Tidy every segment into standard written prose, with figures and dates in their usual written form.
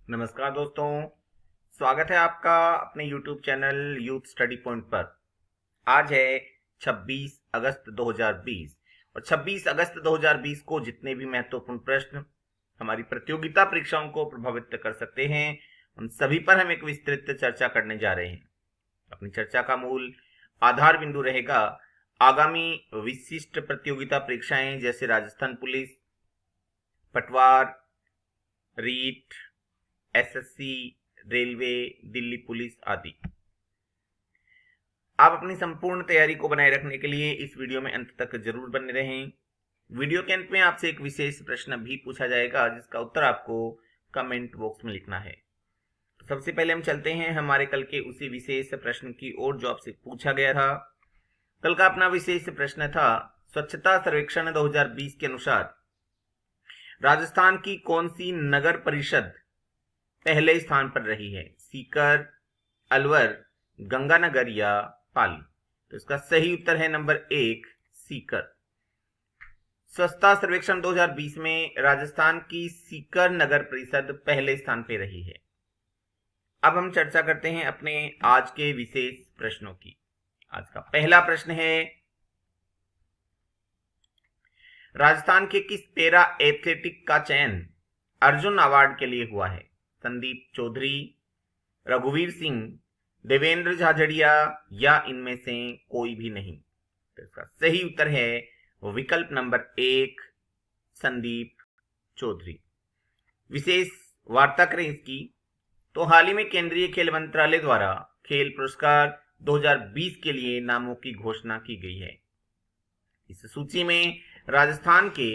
नमस्कार दोस्तों, स्वागत है आपका अपने YouTube channel youth study point पर। आज है 26 अगस्त 2020 और 26 अगस्त 2020 को जितने भी महत्वपूर्ण प्रश्न हमारी प्रतियोगिता परीक्षाओं को प्रभावित कर सकते हैं, उन सभी पर हम एक विस्तृत चर्चा करने जा रहे हैं। अपनी चर्चा का मूल आधार बिंदु रहेगा आगामी विशिष्ट प्रतियोगिता परीक्षाएं जैसे राजस्थान पुलिस, पटवार, REET, SSC, railway, Delhi police आदि। आप अपनी संपूर्ण तैयारी को बनाए रखने के लिए इस वीडियो में अंत तक जरूर बने रहें। वीडियो के अंत में आपसे एक विशेष प्रश्न भी पूछा जाएगा जिसका उत्तर आपको कमेंट बॉक्स में लिखना है। तो सबसे पहले हम चलते हैं हमारे कल के उसी विशेष प्रश्न की ओर जो आपसे पूछा गया था। कल का अपना विशेष प्रश्न था, स्वच्छता सर्वेक्षण 2020 के अनुसार राजस्थान की कौन सी नगर परिषद पहले स्थान पर रही है? सीकर, अलवर, गंगानगर या पाली? तो इसका सही उत्तर है नंबर 1, सीकर। स्वच्छता सर्वेक्षण 2020 में राजस्थान की सीकर नगर परिषद पहले स्थान पर रही है। अब हम चर्चा करते हैं अपने आज के विशेष प्रश्नों की। आज का पहला प्रश्न है, राजस्थान के किस पैरा एथलेटिक का चयन अर्जुन अवार्ड के लिए हुआ है? संदीप चौधरी, रघुवीर सिंह, देवेंद्र झाझड़िया या इनमें से कोई भी नहीं? तो इसका सही उत्तर है विकल्प नंबर 1, संदीप चौधरी। विशेष वार्ता करें इसकी तो हाल ही में केंद्रीय खेल मंत्रालय द्वारा खेल पुरस्कार 2020 के लिए नामों की घोषणा की गई है। इस सूची में राजस्थान के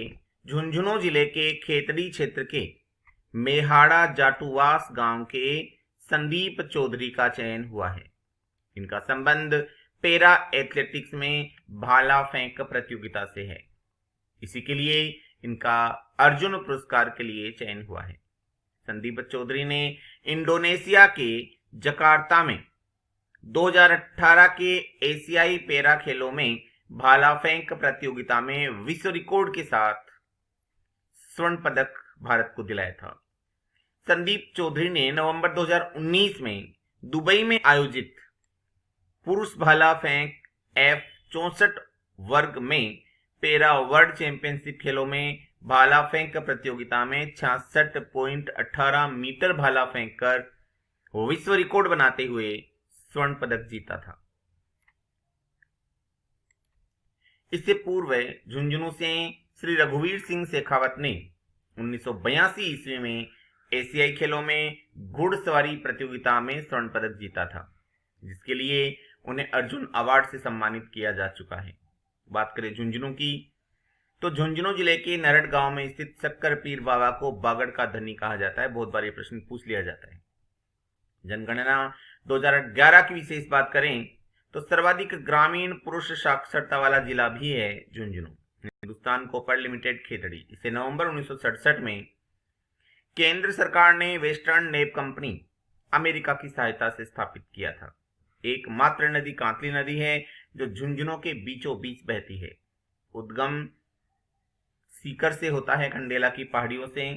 झुंझुनू जिले के खेतड़ी क्षेत्र के मेहाड़ा जाटूवास गांव के संदीप चौधरी का चयन हुआ है। इनका संबंध पैरा एथलेटिक्स में भाला फेंक प्रतियोगिता से है। इसी के लिए इनका अर्जुन पुरस्कार के लिए चयन हुआ है। संदीप चौधरी ने इंडोनेशिया के जकार्ता में 2018 के एशियाई पैरा खेलों में भाला फेंक प्रतियोगिता में विश्व रिकॉर्ड के साथ स्वर्ण पदक भारत को दिलाया था। संदीप चौधरी ने नवंबर 2019 में दुबई में आयोजित पुरुष भाला फेंक F64 वर्ग में पैरा वर्ल्ड चैंपियनशिप खेलों में भाला फेंक प्रतियोगिता में 66.18 मीटर भाला फेंक कर विश्व रिकॉर्ड बनाते हुए स्वर्ण पदक जीता था। इससे पूर्व झुंझुनू से श्री रघुवीर सिंह शेखावत ने 1982 ईस्वी में एशियाई खेलों में घुड़सवारी प्रतियोगिता में स्वर्ण पदक जीता था, जिसके लिए उन्हें अर्जुन अवार्ड से सम्मानित किया जा चुका है। बात करें झुंझुनू की तो झुंझुनू जिले के नरड गांव में स्थित शक्कर पीर बाबा को बागड़ का धनी कहा जाता है। बहुत बार ये प्रश्न पूछ लिया जाता है। जनगणना 2011 की विशेष बात करें तो सर्वाधिक ग्रामीण पुरुष साक्षरता वाला जिला भी है झुंझुनू। हिंदुस्तान कॉपर लिमिटेड खेतड़ी, इसे नवंबर 1967 में केंद्र सरकार ने वेस्टर्न नेप कंपनी अमेरिका की सहायता से स्थापित किया था। एकमात्र नदी कांतली नदी है जो झुंझुनू के बीचों बीच बहती है। उद्गम सीकर से होता है, खंडेला की पहाड़ियों से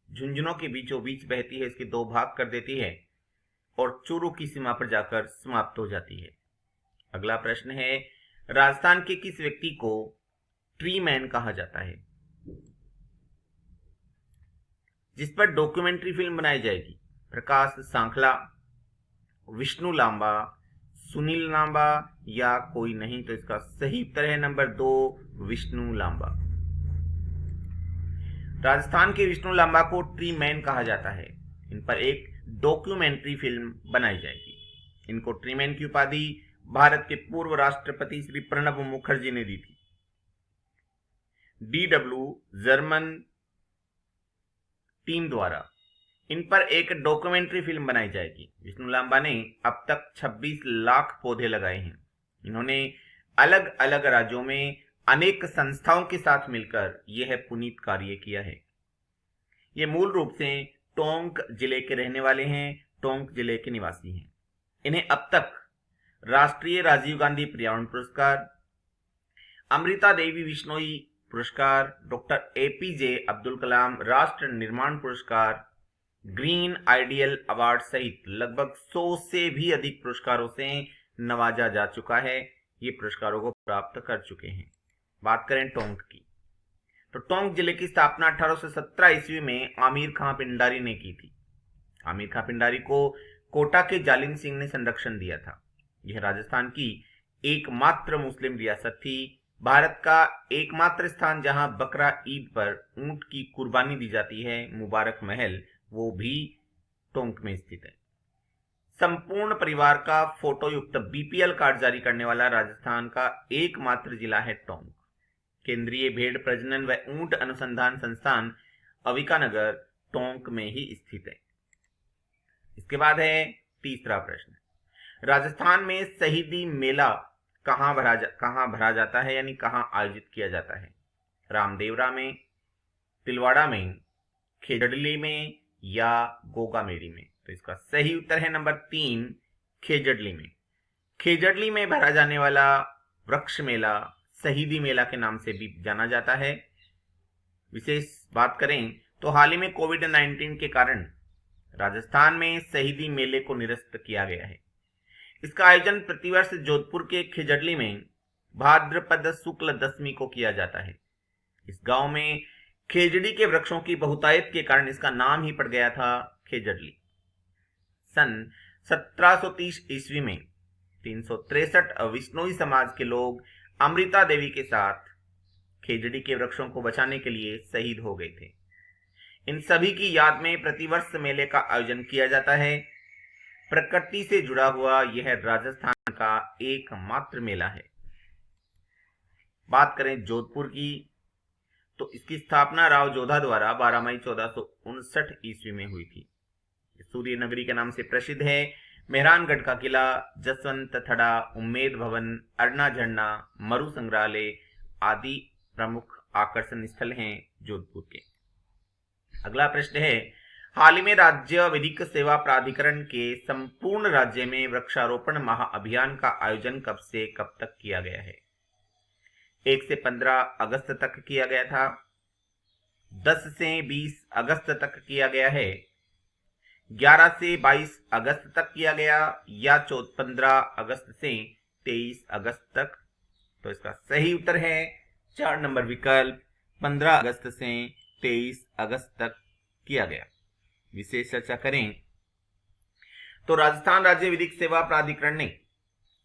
झुंझुनू के बीचों बीच बहती है, इसके दो भाग कर देती है और चूरू की सीमा पर जाकर समाप्त हो जाती है। अगला प्रश्न है, राजस्थान के किस व्यक्ति को ट्री मैन कहा जाता है जिस पर डॉक्यूमेंट्री फिल्म बनाई जाएगी? प्रकाश सांखला, विष्णु लांबा, सुनील लांबा या कोई नहीं? तो इसका सही उत्तर है नंबर 2, विष्णु लांबा। राजस्थान के विष्णु लांबा को ट्री मैन कहा जाता है। इन पर एक डॉक्यूमेंट्री फिल्म बनाई जाएगी। इनको ट्री मैन की उपाधि भारत के पूर्व राष्ट्रपति श्री प्रणब मुखर्जी ने दी थी। DW जर्मन टीम द्वारा इन पर एक डॉक्यूमेंट्री फिल्म बनाई जाएगी। विष्णु लांबा ने अब तक 26 लाख पौधे लगाए हैं। इन्होंने अलग अलग राज्यों में अनेक संस्थाओं के साथ मिलकर यह पुनीत कार्य किया है। ये मूल रूप से टोंक जिले के रहने वाले हैं, टोंक जिले के निवासी हैं। इन्हें अब तक राष्ट्रीय राजीव गांधी पर्यावरण पुरस्कार, अमृता देवी बिश्नोई पुरस्कार, डॉक्टर APJ अब्दुल कलाम राष्ट्र निर्माण पुरस्कार, ग्रीन आइडियल अवार्ड सहित लगभग 100 से भी अधिक पुरस्कारों से नवाजा जा चुका है। ये पुरस्कारों को प्राप्त कर चुके हैं। बात करें टोंक की, तो टोंक जिले की स्थापना 1817 ईस्वी में आमिर खां पिंडारी ने की थी। आमिर खां पिंडारी को कोटा के जालिम सिंह ने संरक्षण दिया था। यह राजस्थान की एकमात्र मुस्लिम रियासत थी। भारत का एकमात्र स्थान जहां बकरा ईद पर ऊंट की कुर्बानी दी जाती है, मुबारक महल, वो भी टोंक में स्थित है। संपूर्ण परिवार का फोटो युक्त बीपीएल कार्ड जारी करने वाला राजस्थान का एकमात्र जिला है टोंक। केंद्रीय भेड़ प्रजनन व ऊंट अनुसंधान संस्थान अविकानगर टोंक में ही स्थित है। इसके बाद है तीसरा प्रश्न, राजस्थान में शहीदी मेला कहां भरा जाता है, यानी कहां आयोजित किया जाता है? रामदेवरा में, तिलवाड़ा में, खेजड़ली में या गोगामेड़ी में? तो इसका सही उत्तर है नंबर 3, खेजड़ली में। खेजड़ली में भरा जाने वाला वृक्ष मेला शहीदी मेला के नाम से भी जाना जाता है। विशेष बात करें तो हाल ही में कोविड-19 के कारण राजस्थान में शहीदी मेले को निरस्त किया गया है। इसका आयोजन प्रतिवर्ष जोधपुर के खेजड़ली में भाद्रपद शुक्ल दशमी को किया जाता है। इस गांव में खेजड़ी के वृक्षों की बहुतायत के कारण इसका नाम ही पड़ गया था खेजड़ली। सन 1730 ईस्वी में 363 विश्नोई समाज के लोग अमृता देवी के साथ खेजड़ी के वृक्षों को बचाने के लिए शहीद हो गए थे। इन सभी की याद में प्रतिवर्ष मेले का आयोजन किया जाता है। प्रकृति से जुड़ा हुआ यह राजस्थान का एकमात्र मेला है। बात करें जोधपुर की, तो इसकी स्थापना राव जोधा द्वारा 12 मई 1459 ईस्वी में हुई थी। सूर्य नगरी के नाम से प्रसिद्ध है। मेहरानगढ़ का किला, जसवंत थड़ा, उम्मेद भवन, अरना झरना, मरु संग्रहालय आदि प्रमुख आकर्षण स्थल हैं जोधपुर के। अगला प्रश्न है, हाल ही में राज्य विधिक सेवा प्राधिकरण के संपूर्ण राज्य में वृक्षारोपण महाअभियान का आयोजन कब से कब तक किया गया है? 1 से 15 अगस्त तक किया गया था, 10 से 20 अगस्त तक किया गया है, 11 से 22 अगस्त तक किया गया, या 15 अगस्त से 23 अगस्त तक? तो इसका सही उत्तर है 4 नंबर विकल्प, 15 अगस्त से 23 अगस्त तक किया गया। विशेष चर्चा करें तो राजस्थान राज्य विधिक सेवा प्राधिकरण ने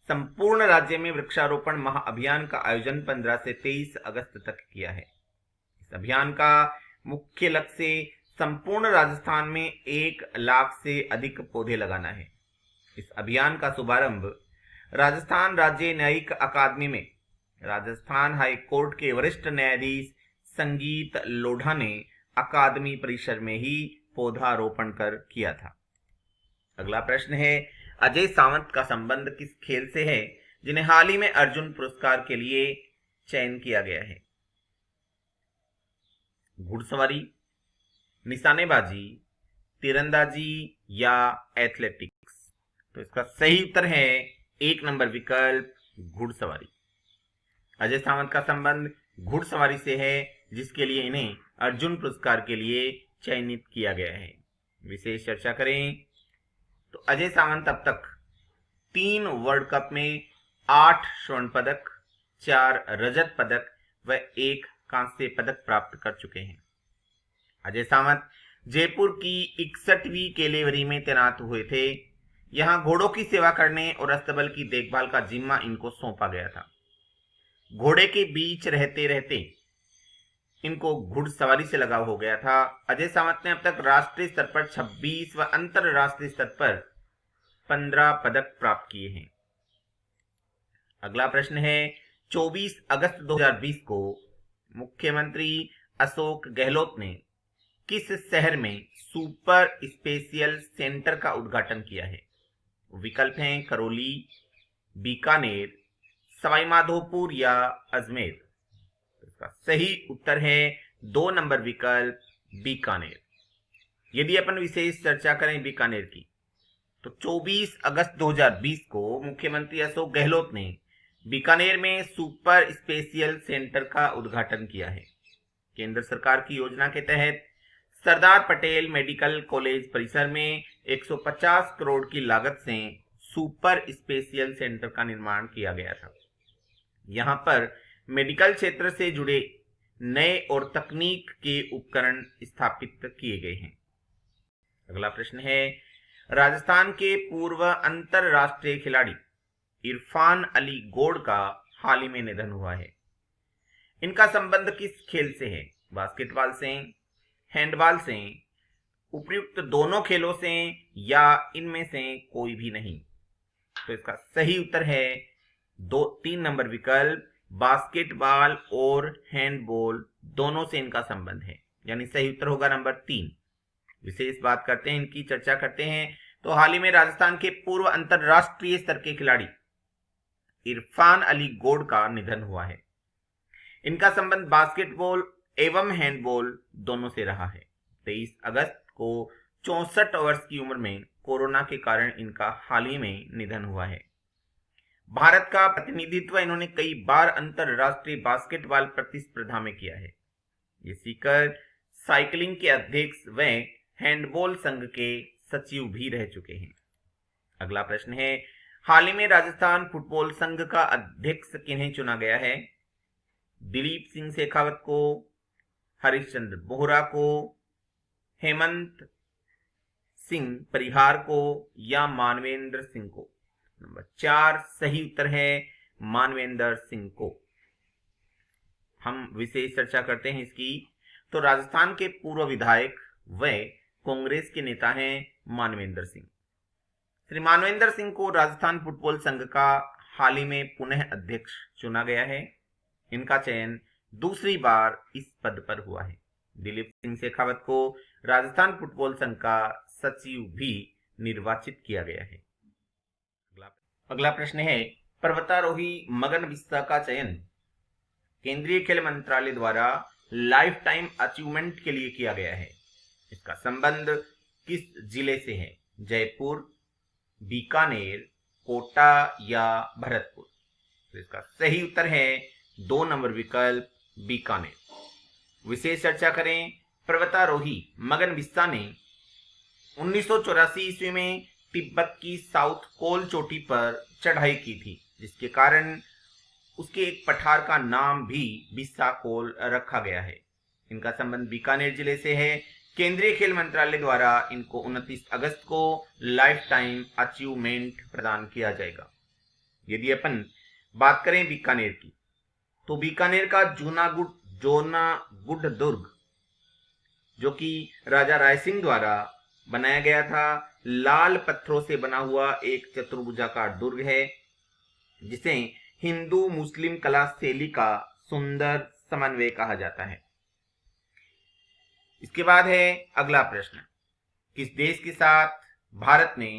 संपूर्ण राज्य में वृक्षारोपण महाअभियान का आयोजन 15 से 23 अगस्त तक किया है। इस अभियान का मुख्य लक्ष्य संपूर्ण राजस्थान में 1 लाख से अधिक पौधे लगाना है। इस अभियान का शुभारंभ राजस्थान राज्य न्यायिक अकादमी में राजस्थान हाई कोर्ट के वरिष्ठ न्यायाधीश संगीत लोढ़ा ने अकादमी परिसर में ही पौधारोपण कर किया था। अगला प्रश्न है, अजय सावंत का संबंध किस खेल से है जिन्हें हाल ही में अर्जुन पुरस्कार के लिए चयन किया गया है? घुड़सवारी, निशानेबाजी, तीरंदाजी या एथलेटिक्स? तो इसका सही उत्तर है 1 नंबर विकल्प, घुड़सवारी। अजय सावंत का संबंध घुड़सवारी से है, जिसके लिए इन्हें अर्जुन पुरस्कार के लिए चयनित किया गया है। विशेष चर्चा करें तो अजय सावंत अब तक 3 वर्ल्ड कप में 8 स्वर्ण पदक, 4 रजत पदक व 1 कांस्य पदक प्राप्त कर चुके हैं। अजय सावंत जयपुर की 61वीं केलेवरी में तैनात हुए थे। यहां घोड़ों की सेवा करने और अस्तबल की देखभाल का जिम्मा इनको सौंपा गया था। घोड़े के बीच रहते रहते इनको घुड़सवारी से लगाव हो गया था। अजय सावंत ने अब तक राष्ट्रीय स्तर पर 26 व अंतरराष्ट्रीय स्तर पर 15 पदक प्राप्त किए हैं। अगला प्रश्न है, 24 अगस्त 2020 को मुख्यमंत्री अशोक गहलोत ने किस शहर में सुपर स्पेशियल सेंटर का उद्घाटन किया है? विकल्प हैं करौली, बीकानेर, सवाईमाधोपुर या अजमेर? इसका सही उत्तर है 2 नंबर विकल्प, बीकानेर। यदि अपन विशेष चर्चा करें बीकानेर की, तो 24 अगस्त 2020 को मुख्यमंत्री अशोक गहलोत ने बीकानेर में सुपर स्पेशियल सेंटर का उद्घाटन किया है। केंद्र सरकार की योजना के तहत सरदार पटेल मेडिकल कॉलेज परिसर में 150 करोड़ की लागत से सुपर स्पेशियल सेंटर का निर्माण किया गया था। यहां पर मेडिकल क्षेत्र से जुड़े नए और तकनीक के उपकरण स्थापित किए गए हैं। अगला प्रश्न है, राजस्थान के पूर्व अंतरराष्ट्रीय खिलाड़ी इरफान अली गोड़ का हाल ही में निधन हुआ है। इनका संबंध किस खेल से है? बास्केटबॉल से, हैंडबॉल से, उपयुक्त दोनों खेलों से या इनमें से कोई भी नहीं? तो इसका सही उत्तर है 3 नंबर विकल्प, बास्केटबॉल और हैंडबॉल दोनों से इनका संबंध है, यानी सही उत्तर होगा नंबर 3। विशेष बात करते हैं, इनकी चर्चा करते हैं। तो हाल ही में राजस्थान के पूर्व अंतरराष्ट्रीय स्तर के खिलाड़ी इरफान अली गोड़ का निधन हुआ है। इनका संबंध बास्केटबॉल एवं हैंडबॉल दोनों से रहा है। 23 अगस्त को 64 वर्ष की उम्र में कोरोना के कारण इनका हाल ही में निधन हुआ है। भारत का प्रतिनिधित्व इन्होंने कई बार अंतरराष्ट्रीय बास्केटबॉल प्रतिस्पर्धा में किया है। ये सीकर साइकिलिंग के अध्यक्ष व हैंडबॉल संघ के सचिव भी रह चुके हैं। अगला प्रश्न है, हाल ही में राजस्थान फुटबॉल संघ का अध्यक्ष किन्हें चुना गया है? दिलीप सिंह शेखावत को, हरिश्चंद्र बोहरा को, हेमंत सिंह परिहार को या मानवेंद्र सिंह को? नंबर 4 सही उत्तर है मानवेंद्र सिंह को। हम विशेष चर्चा करते हैं इसकी। तो राजस्थान के पूर्व विधायक व कांग्रेस के नेता हैं मानवेंद्र सिंह। श्री मानवेंद्र सिंह को राजस्थान फुटबॉल संघ का हाल ही में पुनः अध्यक्ष चुना गया है। इनका चयन दूसरी बार इस पद पर हुआ है। दिलीप सिंह शेखावत को राजस्थान फुटबॉल संघ का सचिव भी निर्वाचित किया गया है। अगला प्रश्न है, पर्वतारोही मगन बिस्सा का चयन केंद्रीय खेल मंत्रालय द्वारा लाइफ टाइम अचीवमेंट के लिए किया गया है। इसका संबंध किस जिले से है? जयपुर, बीकानेर, कोटा या भरतपुर? तो इसका सही उत्तर है 2 नंबर विकल्प बीकानेर। विशेष चर्चा करें, पर्वतारोही मगन बिस्सा ने 1984 ईस्वी में तिब्बत की साउथ कोल चोटी पर चढ़ाई की थी, जिसके कारण उसके एक पठार का नाम भी बिस्सा कोल रखा गया है। इनका संबंध बीकानेर जिले से है। केंद्रीय खेल मंत्रालय द्वारा इनको 29 अगस्त को लाइफ टाइम अचीवमेंट प्रदान किया जाएगा। यदि अपन बात करें बीकानेर की, तो बीकानेर का जोनागुड दुर्ग, जो कि राजा रायसिंह द्वारा बनाया गया था, लाल पत्थरों से बना हुआ एक चतुर्भुजाकार दुर्ग है, जिसे हिंदू मुस्लिम कला शैली का सुंदर समन्वय कहा जाता है। इसके बाद है अगला प्रश्न, किस देश के साथ भारत ने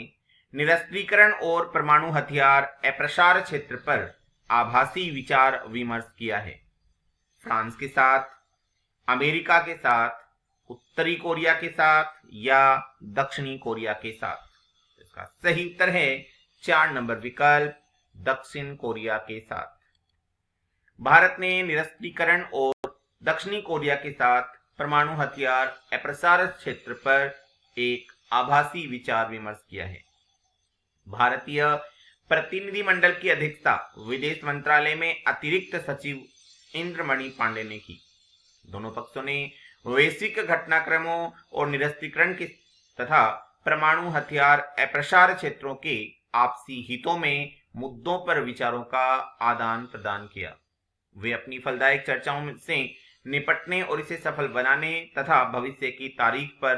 निरस्त्रीकरण और परमाणु हथियार अप्रसार क्षेत्र पर आभासी विचार विमर्श किया है? फ्रांस के साथ, अमेरिका के साथ, उत्तरी कोरिया के साथ या दक्षिणी कोरिया के साथ? इसका सही उत्तर है 4 नंबर विकल्प दक्षिण कोरिया के साथ। भारत ने निरस्त्रीकरण और दक्षिणी कोरिया के साथ परमाणु हथियार अप्रसार क्षेत्र पर एक आभासी विचार विमर्श किया है। भारतीय प्रतिनिधिमंडल की अध्यक्षता विदेश मंत्रालय में अतिरिक्त सचिव इंद्रमणि पांडे ने की। दोनों पक्षों ने वैश्विक घटनाक्रमों और निरस्त्रीकरण के तथा परमाणु हथियार अप्रसार क्षेत्रों के आपसी हितों में मुद्दों पर विचारों का आदान प्रदान किया। वे अपनी फलदायक चर्चाओं से निपटने और इसे सफल बनाने तथा भविष्य की तारीख पर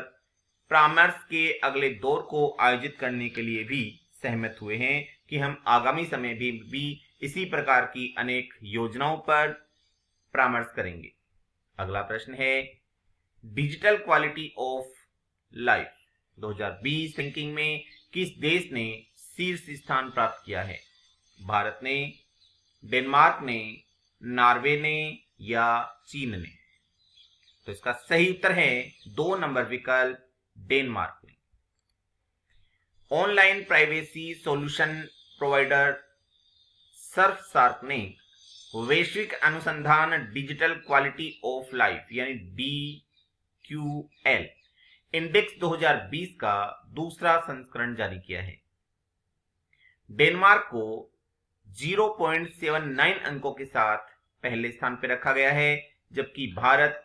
परामर्श के अगले दौर को आयोजित करने के लिए भी सहमत हुए हैं कि हम आगामी समय भी इसी प्रकार की अनेक योजनाओं पर परामर्श करेंगे। अगला प्रश्न है, digital quality of life 2020 ranking में किस देश ने शीर्ष स्थान प्राप्त किया है? भारत ने, डेनमार्क ने, नॉर्वे ने या चीन ने? तो इसका सही उत्तर है 2 नंबर विकल्प डेनमार्क ने। Online privacy solution provider Surfshark ने वैश्विक अनुसंधान डिजिटल क्वालिटी ऑफ लाइफ यानी DQL इंडेक्स 2020 का दूसरा संस्करण जारी किया है। डेनमार्क को 0.79 अंकों के साथ पहले स्थान पर रखा गया है, जबकि भारत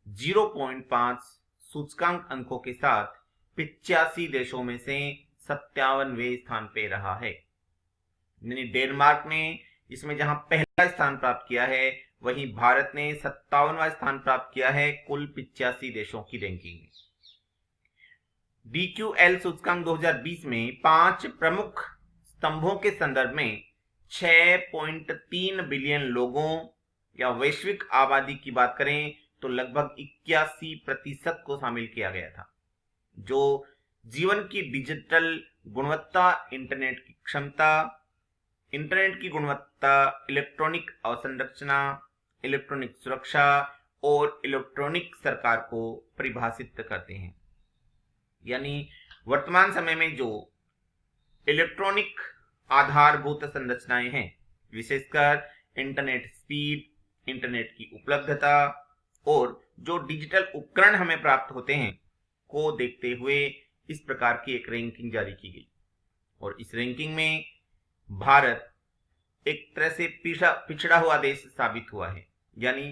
0.5 सूचकांक अंकों के साथ 85 देशों में से 57वें स्थान पे रहा है। यानी डेनमार्क ने इसमें जहां पहला स्थान प्राप्त किया है, वहीं भारत ने 57वां स्थान प्राप्त किया है कुल 85 देशों की रैंकिंग में। DQL सूचकांक 2020 में 5 प्रमुख स्तंभों के संदर्भ में 6.3 बिलियन लोगों या वैश्विक आबादी की बात करें तो लगभग 81% को शामिल किया गया था, जो जीवन की डिजिटल गुणवत्ता, इंटरनेट की क्षमता, इंटरनेट की गुणवत्ता, इलेक्ट्रॉनिक अवसंरचना, इलेक्ट्रॉनिक सुरक्षा और इलेक्ट्रॉनिक सरकार को परिभाषित करते हैं। यानी वर्तमान समय में जो इलेक्ट्रॉनिक आधारभूत संरचनाएं हैं, विशेषकर इंटरनेट स्पीड, इंटरनेट की उपलब्धता और जो डिजिटल उपकरण हमें प्राप्त होते हैं को देखते हुए इस प्रकार की एक रैंकिंग जारी की गई। और इस रैंकिंग में भारत एक तरह से पिछड़ा हुआ देश साबित हुआ है। यानी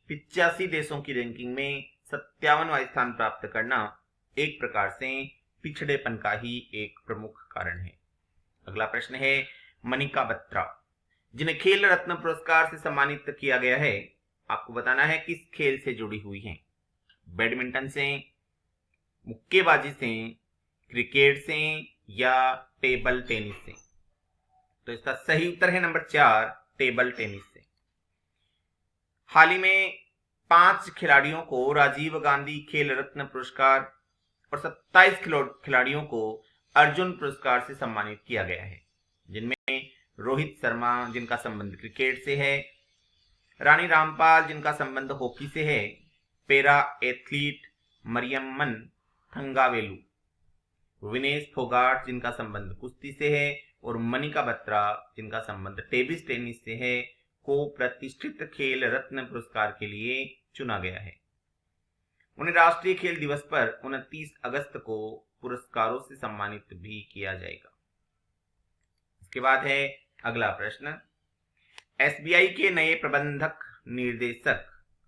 85 देशों की रैंकिंग में 57वां स्थान प्राप्त करना एक प्रकार से पिछड़ेपन का ही एक प्रमुख कारण है। अगला प्रश्न है मनिका बत्रा, जिन्हें खेल रत्न पुरस्कार से सम्मानित किया गया है, आपको बताना है किस खेल से जुड़ी हुई हैं। बैडमिंटन से, मुक्केबाजी से, क्रिकेट से या टेबल टेनिस से? तो इसका सही उत्तर है नंबर 4, टेबल टेनिस से। हाल ही में 5 खिलाड़ियों को राजीव गांधी खेल रत्न पुरस्कार और 27 खिलाड़ियों को अर्जुन पुरस्कार से सम्मानित किया गया है, जिनमें रोहित शर्मा जिनका संबंध क्रिकेट से है, रानी रामपाल जिनका संबंध हॉकी से है, पैरा एथलीट मरियम्मन थंगावेलू, विनेश फोगाट जिनका संबंध कुश्ती से है और मनिका बत्रा जिनका संबंध टेबल टेनिस से है, को प्रतिष्ठित खेल रत्न पुरस्कार के लिए चुना गया है। उन्हें राष्ट्रीय खेल दिवस पर 29 अगस्त को पुरस्कारों से सम्मानित भी किया जाएगा। इसके बाद है अगला प्रश्न, SBI के नए प्रबंधक निर्देशक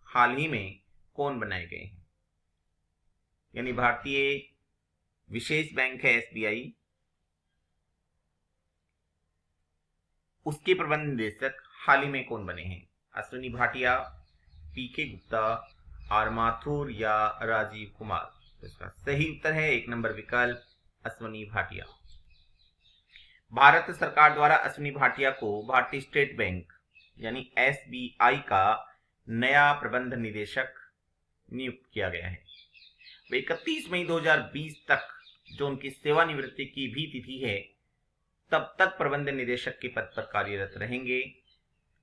हाल ही में कौन बनाए गए हैं? यानी भारतीय विशेष बैंक है SBI, उसके प्रबंध निदेशक हाल ही में कौन बने हैं? अश्विनी भाटिया, PK गुप्ता, आर माथुर या राजीव कुमार? तो इसका सही उत्तर है 1 नंबर विकल्प, अश्विनी भाटिया। भारत सरकार द्वारा अश्विनी भाटिया को भारतीय स्टेट बैंक यानी SBI का नया प्रबंध निदेशक नियुक्त किया गया है। वे 31 मई 2020 तक, जो उनकी सेवानिवृत्ति की भी तिथि है, तब तक प्रबंध निदेशक के पद पर कार्यरत रहेंगे।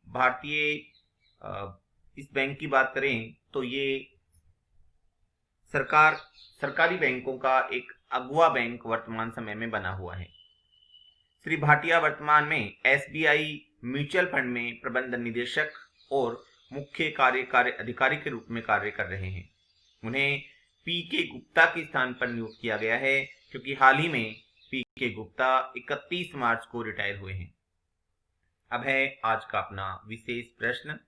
भारतीय इस बैंक की बात करें तो ये सरकारी बैंकों का एक अगुवा बैंक वर्तमान समय में बना हुआ है। श्री भाटिया वर्तमान में SBI म्यूचुअल फंड में प्रबंध निदेशक और मुख्य कार्यकारी अधिकारी के रूप में कार्य कर रहे हैं। उन्हें PK गुप्ता के स्थान पर नियुक्त किया गया है, क्योंकि हाल ही में PK गुप्ता 31 मार्च को रिटायर हुए हैं। अब है आज का अपना विशेष प्रश्न,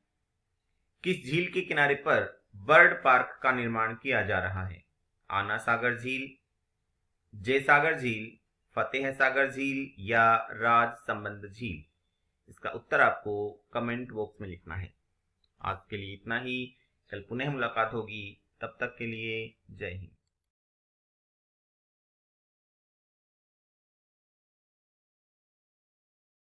किस झील के किनारे पर बर्ड पार्क का निर्माण किया जा रहा है? आना सागर झील, जयसागर झील, फतेह सागर झील या राज संबंध झील? इसका उत्तर आपको कमेंट बॉक्स में लिखना है। आज के लिए इतना ही, कल पुनः मुलाकात होगी, तब तक के लिए जय हिंद।